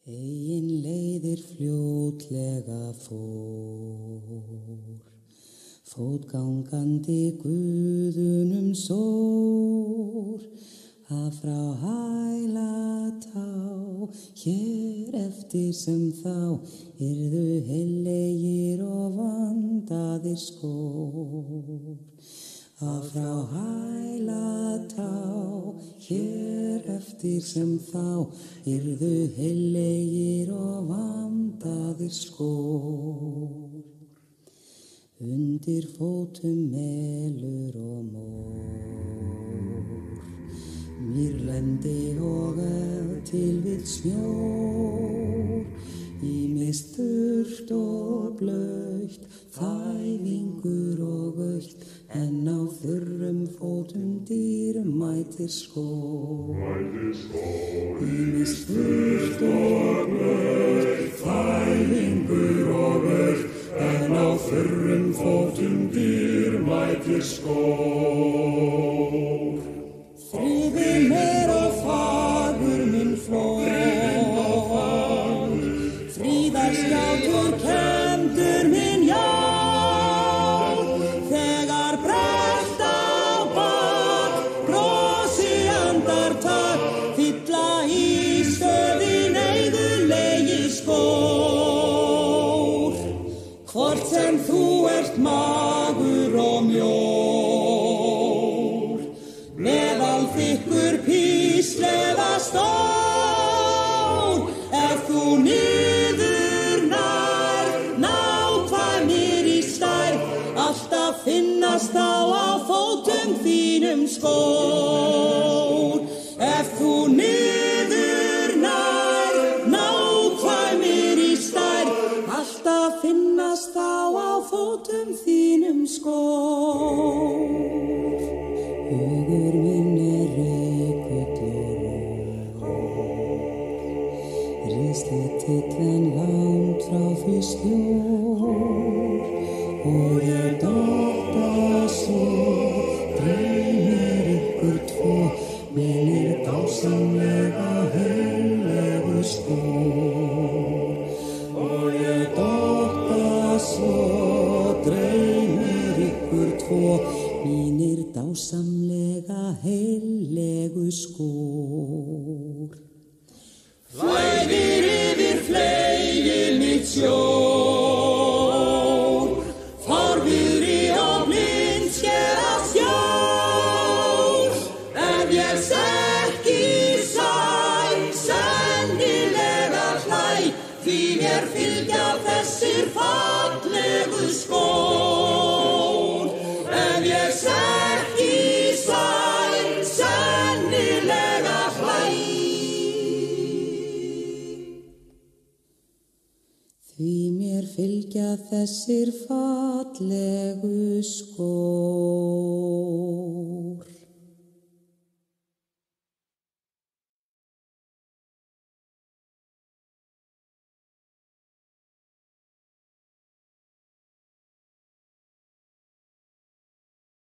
Eigin leiðir fljótlega fór, fótgangandi guðunum sór, að frá Hælatá, hér eftir sem þá, yrðu heillegir og vandaðir skór. Að frá Hælatá, hér eftir sem þá, yrðu heillegir og vandaðir skór. Undir fótum melur og mór, mýrlendi og ef til vill snjór, ýmist þurrt og blautt, þæfingur og autt, en á þurrum fótum dýrmætir skór. Ýmist þurrt og blautt, þæfingur og autt, en á þurrum fótum dýrmætir skór. Friðinn og fagur minn flór, fríðarskjátur kenndur minn jár, þegar brett á bak, brosi andartak, fylla í stöðin eyðulegi skór. Hvort sem þú ert magur og mjór, meðal þykkur písleða stór, ef þú niður nær, nákvæmir í stærð, alltaf finnast þá á fótum þínum skór. Ef þú niður nær, nákvæmir í stærð, alltaf finnast þá á fótum þínum skór. Hugur minn reikull og rór, rislitill en langt frá því sljór, og ég dotta svo, dreymir ykkur tvo, mínir dásamlega heilegu skór. Og ég dotta svo, dreymir ykkur tvo, mínir dásamlega heilegu skór. Flæðir yfir flegil mitt sjór, fárviðri og blindskera sjór, ef ég sekki sæ, sennilega hlæ, því mér fylgja þessir fallegu skór. Ef ég sekki sæ, sennilega hlæ, því mér fylgja þessir fallegu skór.